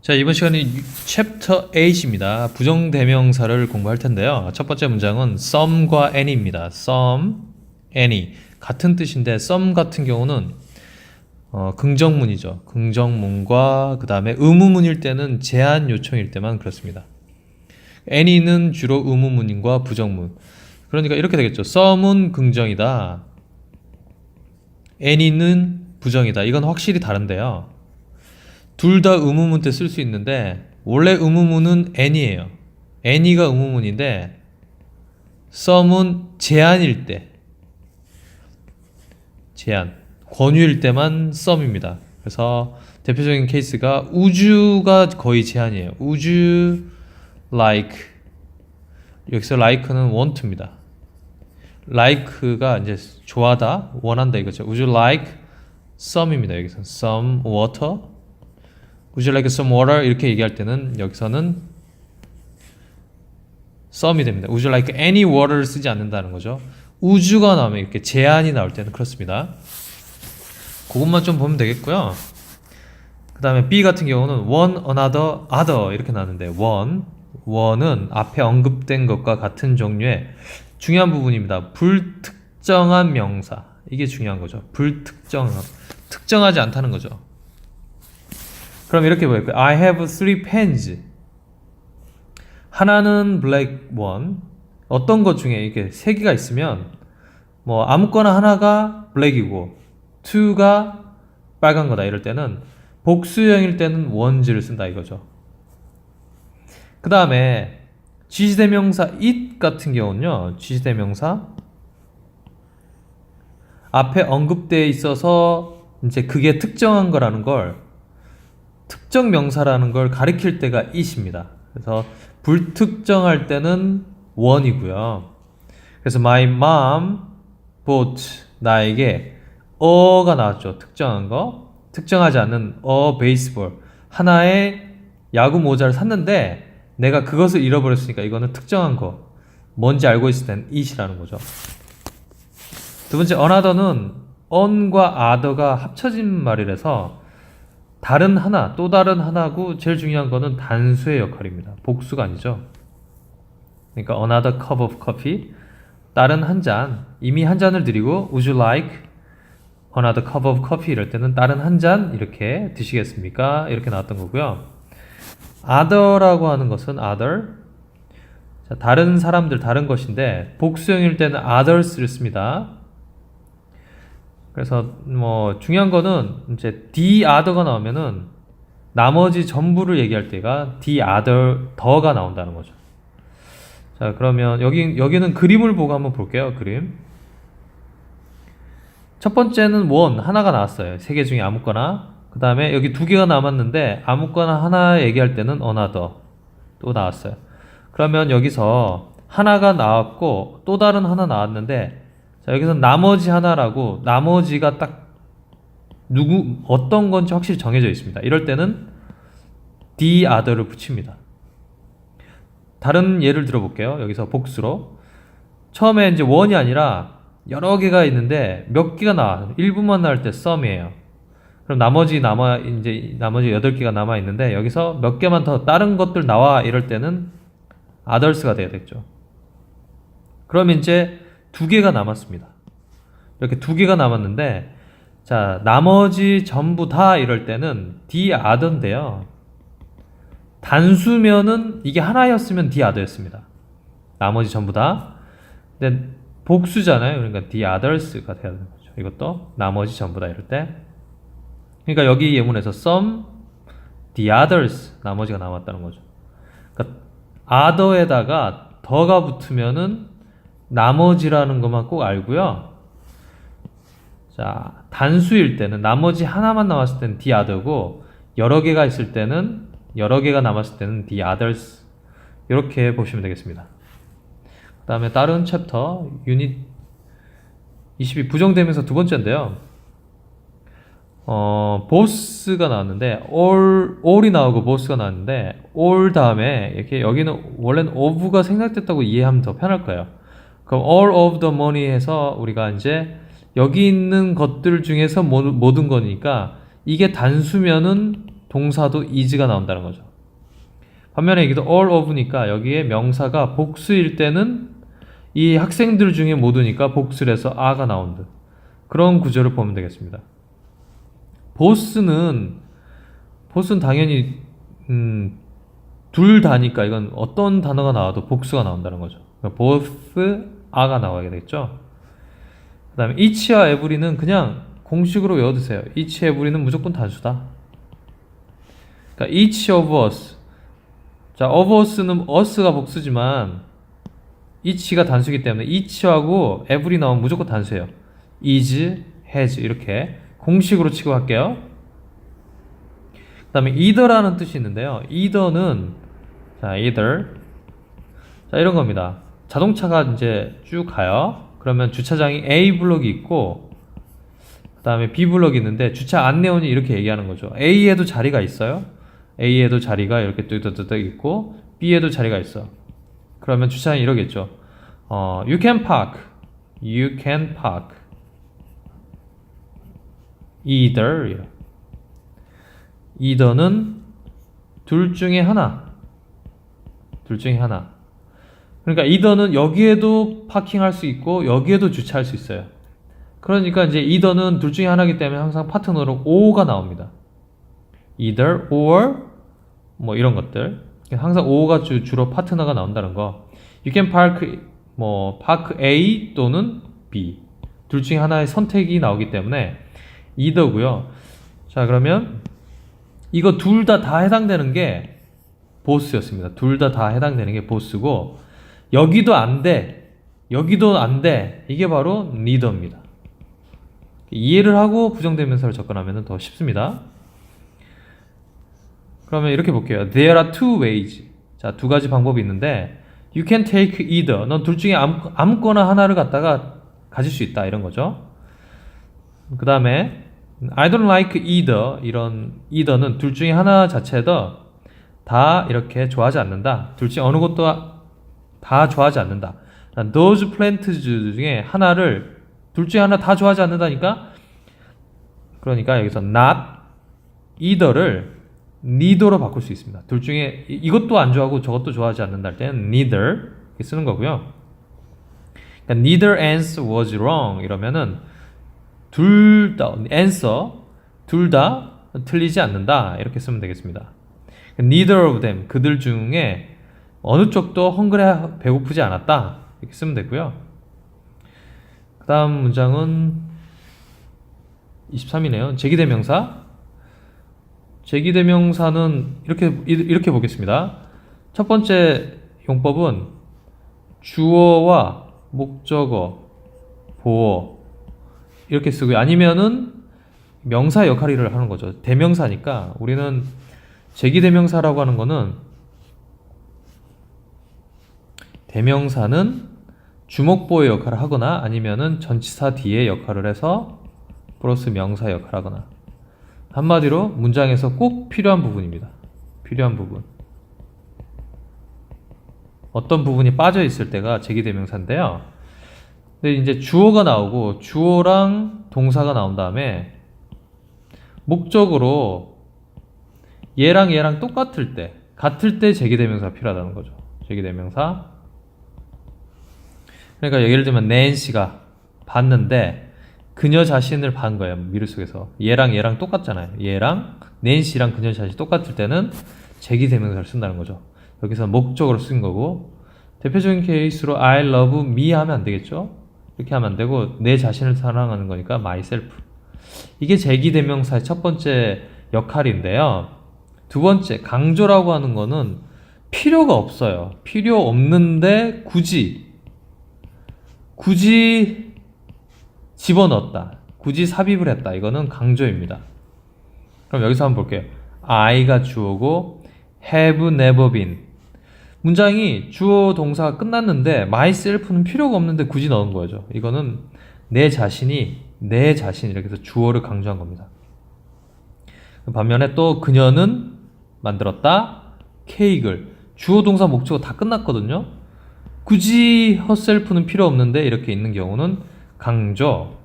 자, 이번 시간은 챕터 8입니다. 부정대명사를 공부할 텐데요. 첫 번째 문장은 some과 any입니다. some, any 같은 뜻인데 some 같은 경우는 긍정문이죠. 긍정문과 그 다음에 의무문일 때는 제한 요청일 때만 그렇습니다. any는 주로 의무문과 부정문. 그러니까 이렇게 되겠죠. some은 긍정이다. any는 부정이다. 이건 확실히 다른데요. 둘 다 의무문 때 쓸 수 있는데 원래 의무문은 any예요. any가 의무문인데 some은 제한일 때, 제한, 권유일 때만 some입니다. 그래서 대표적인 케이스가 우주가 거의 제한이에요. Would you like, 여기서 like는 want입니다. like가 이제 좋아하다, 원한다 이거죠. Would you like some입니다. 여기서 some water. Would you like some water? 이렇게 얘기할 때는 여기서는 some이 됩니다. Would you like any water를 쓰지 않는다는 거죠. 우주가 나오면 이렇게 제한이 나올 때는 그렇습니다. 그것만 좀 보면 되겠고요. 그 다음에 B 같은 경우는 one, another, other 이렇게 나오는데 one은 앞에 언급된 것과 같은 종류의 중요한 부분입니다. 불특정한 명사. 이게 중요한 거죠. 특정하지 않다는 거죠. 그럼 이렇게 보일까요? I have three pens. 하나는 black one. 어떤 것 중에 이렇게 세 개가 있으면 뭐 아무거나 하나가 black이고 two가 빨간 거다 이럴 때는 복수형일 때는 one's를 쓴다 이거죠. 그 다음에 지시대명사 it 같은 경우는요. 지시대명사 앞에 언급되어 있어서 이제 그게 특정한 거라는 걸 특정 명사라는 걸 가리킬 때가 it입니다. 그래서 불특정할 때는 one이고요. 그래서 my mom bought 나에게 a가 나왔죠. 특정한 거. 특정하지 않는 a baseball 하나의 야구 모자를 샀는데 내가 그것을 잃어버렸으니까 이거는 특정한 거. 뭔지 알고 있을 때는 it이라는 거죠. 두 번째 another는 on과 other가 합쳐진 말이라서 다른 하나, 또 다른 하나고 제일 중요한 거는 단수의 역할입니다. 복수가 아니죠. 그러니까 another cup of coffee, 다른 한 잔, 이미 한 잔을 드리고 would you like another cup of coffee 이럴 때는 다른 한 잔 이렇게 드시겠습니까? 이렇게 나왔던 거고요. other라고 하는 것은 other, 자, 다른 사람들, 다른 것인데 복수형일 때는 others를 씁니다. 그래서 뭐 중요한 거는 이제 the other가 나오면은 나머지 전부를 얘기할 때가 the other 더가 나온다는 거죠. 자, 그러면 여기는 그림을 보고 한번 볼게요. 그림. 첫 번째는 one 하나가 나왔어요. 세 개 중에 아무거나. 그 다음에 여기 두 개가 남았는데 아무거나 하나 얘기할 때는 another 또 나왔어요. 그러면 여기서 하나가 나왔고 또 다른 하나 나왔는데 자, 여기서 나머지 하나라고 나머지가 딱 어떤 건지 확실히 정해져 있습니다. 이럴 때는 the other를 붙입니다. 다른 예를 들어볼게요. 여기서 복수로 처음에 이제 one이 아니라 여러 개가 있는데 몇 개가 나와 1분만 나올 때 some이에요. 그럼 나머지 8개가 남아 있는데 여기서 몇 개만 더 다른 것들 나와 이럴 때는 others가 돼야 되겠죠. 그럼 이제 두 개가 남았습니다. 이렇게 두 개가 남았는데 자, 나머지 전부 다 이럴 때는 the other인데요. 단수면은 이게 하나였으면 the other였습니다. 나머지 전부 다. 근데 복수잖아요. 그러니까 the others가 돼야 되는 거죠. 이것도 나머지 전부 다 이럴 때. 그러니까 여기 예문에서 some, the others 나머지가 남았다는 거죠. 그러니까 other에다가 더가 붙으면은 나머지라는 것만 꼭 알고요. 자, 단수일 때는 나머지 하나만 남았을 때는 the other고 여러 개가 있을 때는 여러 개가 남았을 때는 the others 이렇게 보시면 되겠습니다. 그 다음에 다른 챕터 유닛 22 부정대명사 두 번째인데요. boss가 나왔는데 all이 나오고 boss가 나왔는데 all 다음에 이렇게 여기는 원래는 of가 생략됐다고 이해하면 더 편할 거예요. 그럼 all of the money 해서 우리가 이제 여기 있는 것들 중에서 모든 거니까 이게 단수면은 동사도 is가 나온다는 거죠. 반면에 여기도 all of니까 여기에 명사가 복수일 때는 이 학생들 중에 모두니까 복수를 해서 a가 나온다. 그런 구조를 보면 되겠습니다. 보스는 당연히 둘 다니까 이건 어떤 단어가 나와도 복수가 나온다는 거죠. both are가 나와야 되겠죠. 그 다음에 each와 every는 그냥 공식으로 외워두세요. each, every는 무조건 단수다. 그러니까 each of us. 자, of us는 us가 복수지만 each가 단수이기 때문에 each하고 every 나오면 무조건 단수예요. is, has 이렇게 공식으로 치고 갈게요. 그 다음에 either라는 뜻이 있는데요. either는 자, either 자, 이런 겁니다. 자동차가 이제 쭉 가요. 그러면 주차장이 A 블럭이 있고 그 다음에 B 블럭이 있는데 주차 안내원이 이렇게 얘기하는 거죠. A에도 자리가 있어요. A에도 자리가 이렇게 뚜뚜뚜 있고 B에도 자리가 있어. 그러면 주차장이 이러겠죠. You can park. You can park. Either. either는 둘 중에 하나. 둘 중에 하나. 그러니까 either는 여기에도 파킹할 수 있고 여기에도 주차할 수 있어요. 그러니까 이제 either는 둘 중에 하나이기 때문에 항상 파트너로 or가 나옵니다. either or 뭐 이런 것들. 항상 or가 주로 파트너가 나온다는 거. You can park park A 또는 B. 둘 중에 하나의 선택이 나오기 때문에 either고요. 자, 그러면 이거 둘 다 해당되는 게 보스였습니다. 둘 다 해당되는 게 보스고 여기도 안 돼. 여기도 안 돼. 이게 바로 neither입니다. 이해를 하고 부정대명사를 접근하면 더 쉽습니다. 그러면 이렇게 볼게요. There are two ways. 자, 두 가지 방법이 있는데 You can take either. 넌 둘 중에 아무거나 하나를 갖다가 가질 수 있다. 이런 거죠. 그 다음에 I don't like either. 이런 either는 둘 중에 하나 자체도 다 이렇게 좋아하지 않는다. 둘 중에 어느 것도 다 좋아하지 않는다. Those plants 중에 하나를 둘 중에 하나 다 좋아하지 않는다니까. 그러니까 여기서 not either를 neither로 바꿀 수 있습니다. 둘 중에 이것도 안 좋아하고 저것도 좋아하지 않는다 할 때는 neither 이렇게 쓰는 거고요. 그러니까 neither answer was wrong 이러면은 둘 다 answer 둘 다 틀리지 않는다 이렇게 쓰면 되겠습니다. neither of them 그들 중에 어느 쪽도 헝그레 배고프지 않았다 이렇게 쓰면 되고요. 그 다음 문장은 23이네요. 제기대명사. 제기대명사는 이렇게 보겠습니다. 첫 번째 용법은 주어와 목적어, 보어 이렇게 쓰고요. 아니면은 명사 역할을 하는 거죠. 대명사니까 우리는 제기대명사라고 하는 거는 대명사는 주목보의 역할을 하거나 아니면은 전치사 뒤에 역할을 해서 플러스 명사 역할을 하거나 한마디로 문장에서 꼭 필요한 부분입니다. 필요한 부분. 어떤 부분이 빠져 있을 때가 제기대명사인데요. 근데 이제 주어가 나오고 주어랑 동사가 나온 다음에 목적으로 얘랑 똑같을 때 같을 때 제기대명사가 필요하다는 거죠. 제기대명사. 그러니까 예를 들면 낸시가 봤는데 그녀 자신을 반 거예요. 미르 속에서. 얘랑 똑같잖아요. 얘랑 낸시랑 그녀 자신이 똑같을 때는 제기대명사를 쓴다는 거죠. 여기서 목적으로 쓴 거고 대표적인 케이스로 I love me 하면 안 되겠죠. 이렇게 하면 안 되고 내 자신을 사랑하는 거니까 myself. 이게 제기대명사의 첫 번째 역할인데요. 두 번째 강조라고 하는 거는 필요가 없어요. 필요 없는데 굳이 집어넣었다. 굳이 삽입을 했다. 이거는 강조입니다. 그럼 여기서 한번 볼게요. I가 주어고 have never been. 문장이 주어 동사가 끝났는데 myself는 필요가 없는데 굳이 넣은 거죠. 이거는 내 자신 이렇게 해서 주어를 강조한 겁니다. 반면에 또 그녀는 만들었다. 케이크를. 주어 동사 목적어 다 끝났거든요. 굳이 herself는 필요 없는데 이렇게 있는 경우는 강조.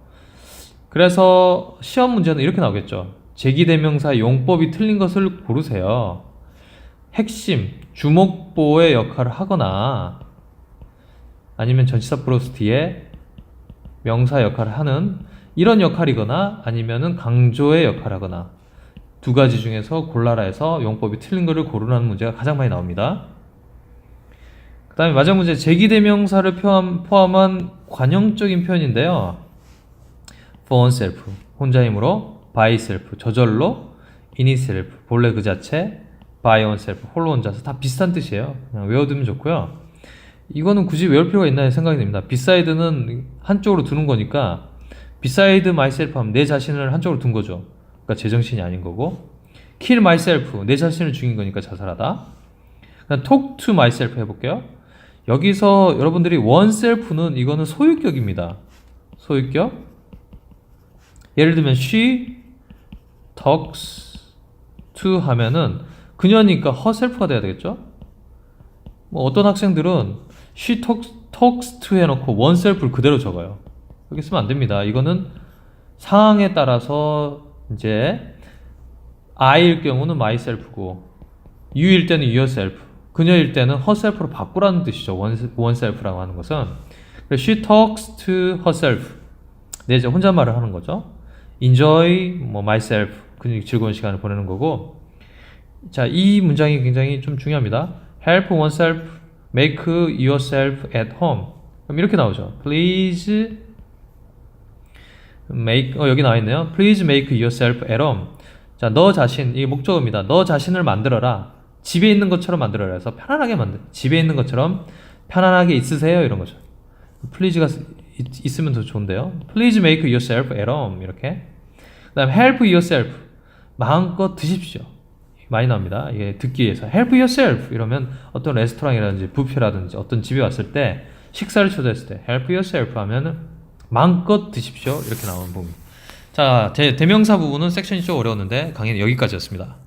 그래서 시험 문제는 이렇게 나오겠죠. 제기대명사 용법이 틀린 것을 고르세요. 핵심, 주목보의 역할을 하거나 아니면 전치사 플러스 뒤에 명사 역할을 하는 이런 역할이거나 아니면은 강조의 역할을 하거나 두 가지 중에서 골라라 해서 용법이 틀린 것을 고르라는 문제가 가장 많이 나옵니다. 그 다음에 마지막 문제, 제기대명사를 포함한 관형적인 표현인데요. for oneself, 혼자 힘으로, by self, 저절로, in itself, 본래 그 자체, by oneself, 홀로 혼자서 다 비슷한 뜻이에요. 그냥 외워두면 좋고요. 이거는 굳이 외울 필요가 있나 생각이 듭니다. beside는 한쪽으로 두는 거니까 beside myself 하면 내 자신을 한쪽으로 둔 거죠. 그러니까 제정신이 아닌 거고, kill myself, 내 자신을 죽인 거니까 자살하다. 그냥 talk to myself 해볼게요. 여기서 여러분들이 oneself는 이거는 소유격입니다. 소유격. 예를 들면 she talks to 하면은 그녀니까 herself가 돼야 되겠죠? 뭐 어떤 학생들은 she talks to 해놓고 oneself를 그대로 적어요. 여기 쓰면 안 됩니다. 이거는 상황에 따라서 이제 I일 경우는 myself고 you일 때는 yourself, 그녀일 때는 herself로 바꾸라는 뜻이죠. oneself라고 하는 것은. she talks to herself, 내 혼잣말을 하는 거죠. enjoy 뭐 myself, 그녀 즐거운 시간을 보내는 거고. 자, 이 문장이 굉장히 좀 중요합니다. help oneself, make yourself at home. 그럼 이렇게 나오죠. please make, 여기 나와 있네요. please make yourself at home. 자, 너 자신, 이게 목적어입니다. 너 자신을 만들어라. 집에 있는 것처럼 만들어라 해서 편안하게 집에 있는 것처럼 편안하게 있으세요, 이런 거죠. please가 있으면 더 좋은데요. please make yourself at home, 이렇게. 그 다음 help yourself, 마음껏 드십시오. 많이 나옵니다. 이게 듣기 위해서 help yourself 이러면 어떤 레스토랑이라든지 뷔페라든지 어떤 집에 왔을 때 식사를 초대했을 때 help yourself 하면 마음껏 드십시오, 이렇게 나오는 부분. 자, 대명사 부분은 섹션이 좀 어려웠는데 강의는 여기까지였습니다.